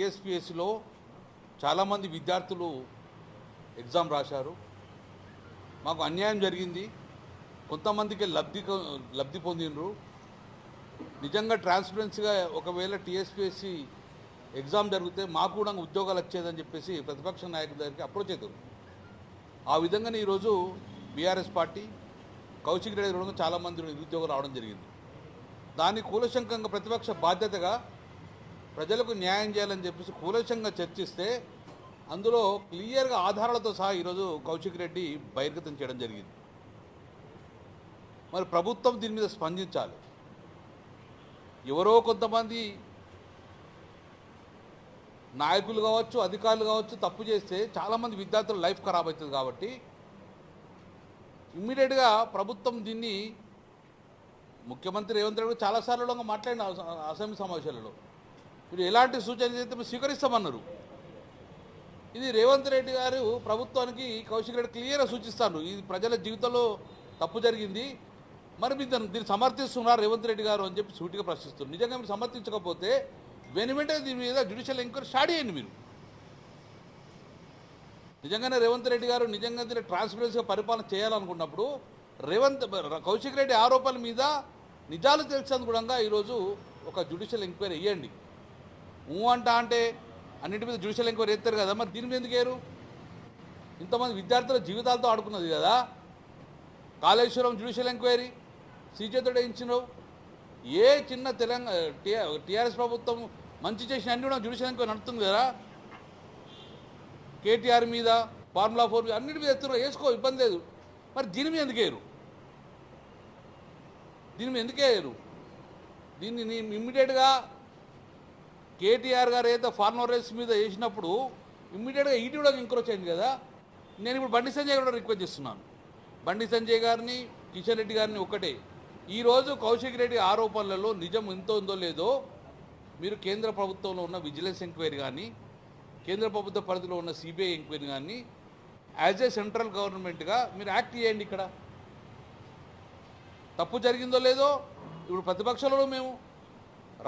టీఎస్పీఎస్సిలో చాలామంది విద్యార్థులు ఎగ్జామ్ రాశారు. మాకు అన్యాయం జరిగింది. కొంతమందికి లబ్ధి పొందినరు. నిజంగా ట్రాన్స్పరెన్సీగా ఒకవేళ టీఎస్పీఎస్సి ఎగ్జామ్ జరిగితే మాకు కూడా ఉద్యోగాలు వచ్చేదని చెప్పేసి ప్రతిపక్ష నాయకుల దగ్గరికి అప్రోచ్ అవుతారు. ఆ విధంగానే ఈరోజు బీఆర్ఎస్ పార్టీ కౌశిక్ రెడ్డి కూడా చాలామంది నిరుద్యోగులు రావడం జరిగింది. దాన్ని కూలశంకంగా ప్రతిపక్ష బాధ్యతగా ప్రజలకు న్యాయం చేయాలని చెప్పేసి కూలశంగా చర్చిస్తే అందులో క్లియర్గా ఆధారాలతో సహా ఈరోజు కౌశిక్ రెడ్డి బహిర్గతం చేయడం జరిగింది. మరి ప్రభుత్వం దీని మీద స్పందించాలి. ఎవరో కొంతమంది నాయకులు కావచ్చు, అధికారులు కావచ్చు తప్పు చేస్తే చాలామంది విద్యార్థుల లైఫ్ ఖరాబ్ అవుతుంది. కాబట్టి ఇమ్మీడియట్గా ప్రభుత్వం దీన్ని ముఖ్యమంత్రి రేవంత్ రెడ్డి చాలాసార్లు మాట్లాడిన అసెంబ్లీ సమావేశాలలో మీరు ఎలాంటి సూచనలు చేస్తే మీరు స్వీకరిస్తామన్నారు. ఇది రేవంత్ రెడ్డి గారు ప్రభుత్వానికి కౌశిక్ రెడ్డి క్లియర్గా సూచిస్తారు. ఇది ప్రజల జీవితంలో తప్పు జరిగింది, మరి మీరు దీన్ని సమర్థిస్తున్నారు రేవంత్ రెడ్డి గారు అని చెప్పి సూటిగా ప్రశ్నిస్తున్నారు. నిజంగా మీరు సమర్థించకపోతే వెంటనే దీని మీద జ్యుడిషియల్ ఎంక్వైరీ స్టార్ట్ చేయండి. మీరు నిజంగానే రేవంత్ రెడ్డి గారు నిజంగా దీన్ని ట్రాన్స్పరెన్సీగా పరిపాలన చేయాలనుకున్నప్పుడు కౌశిక్ రెడ్డి ఆరోపణల మీద నిజాలు తెలిసేందుకు ఈరోజు ఒక జ్యుడిషియల్ ఎంక్వైరీ వేయండి. అంటే అన్నింటి మీద జ్యుడిషియల్ ఎంక్వైరీ ఎత్తారు కదా, మరి దీని మీద ఎందుకు వేయరు? ఇంతమంది విద్యార్థుల జీవితాలతో ఆడుకున్నది కదా. కాళేశ్వరం జ్యుడిషియల్ ఎంక్వైరీ సీజేతో వేయించినావు. ఏ చిన్న టీఆర్ఎస్ ప్రభుత్వం మంచి చేసిన అన్ని కూడా జ్యుడిషియల్ ఎంక్వైరీ నడుస్తుంది కదా. కేటీఆర్ మీద, ఫార్ములా 4 మీద అన్నిటి మీద ఎత్తున్నారు, వేసుకో, ఇబ్బంది లేదు. మరి దీని మీద ఎందుకు వేయరు? దీన్ని ఇమ్మీడియట్గా కేటీఆర్ గారు ఏదైతే ఫార్మర్ రైస్ మీద వేసినప్పుడు ఇమ్మీడియట్గా ఈటీ కూడా ఎంక్రోచ్ అయింది కదా. నేను ఇప్పుడు బండి సంజయ్ కూడా రిక్వెస్ట్ చేస్తున్నాను. బండి సంజయ్ గారిని, కిషన్ రెడ్డి గారిని ఒకటే, ఈరోజు కౌశిక్ రెడ్డి ఆరోపణలలో నిజం ఎంతో ఉందో లేదో మీరు కేంద్ర ప్రభుత్వంలో ఉన్న విజిలెన్స్ ఎంక్వైరీ కానీ, కేంద్ర ప్రభుత్వ పరిధిలో ఉన్న సిబిఐ ఎంక్వైరీ కానీ యాజ్ ఏ సెంట్రల్ గవర్నమెంట్గా మీరు యాక్ట్ చేయండి. ఇక్కడ తప్పు జరిగిందో లేదో ఇప్పుడు ప్రతిపక్షంలో మేము,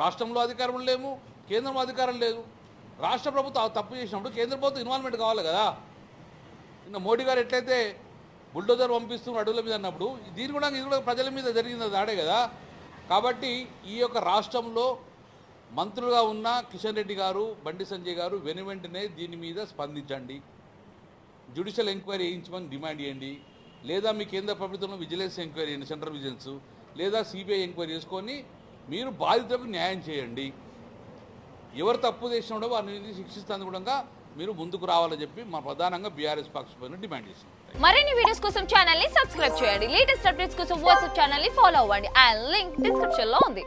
రాష్ట్రంలో అధికారం లేము, కేంద్రంలో అధికారం లేదు. రాష్ట్ర ప్రభుత్వం తప్పు చేసినప్పుడు కేంద్ర ప్రభుత్వం ఇన్వాల్వ్మెంట్ కావాలి కదా. నిన్న మోడీ గారు ఎట్లయితే బుల్డోజర్ పంపిస్తున్న అడవుల మీద అన్నప్పుడు ఇది కూడా ప్రజల మీద జరిగింది దాడే కదా. కాబట్టి ఈ యొక్క రాష్ట్రంలో మంత్రులుగా ఉన్న కిషన్ రెడ్డి గారు, బండి సంజయ్ గారు వెంటనే దీని మీద స్పందించండి. జ్యుడిషియల్ ఎంక్వైరీ వేయించమని డిమాండ్ చేయండి. లేదా మీ కేంద్ర ప్రభుత్వంలో విజిలెన్స్ ఎంక్వైరీ చేయండి, సెంట్రల్ విజిలెన్స్, లేదా సిబిఐ ఎంక్వైరీ చేసుకొని మీరు బాధితులకు న్యాయం చేయండి. ఎవరు తప్పు చేసినాడో వారిని శిక్షిస్తాను కూడా మీరు ముందుకు రావాలని చెప్పి మా ప్రధానంగా బీఆర్ఎస్ పక్షాన డిమాండ్ చేస్తున్నాం. మరిన్ని వీడియోస్ కోసం ఛానల్ ని సబ్స్క్రైబ్ చేయండి. లేటెస్ట్ అప్డేట్స్ కోసం వాట్సాప్ ఛానల్ ని ఫాలో అవ్వండి. ఆ లింక్ డిస్క్రిప్షన్ లో ఉంది.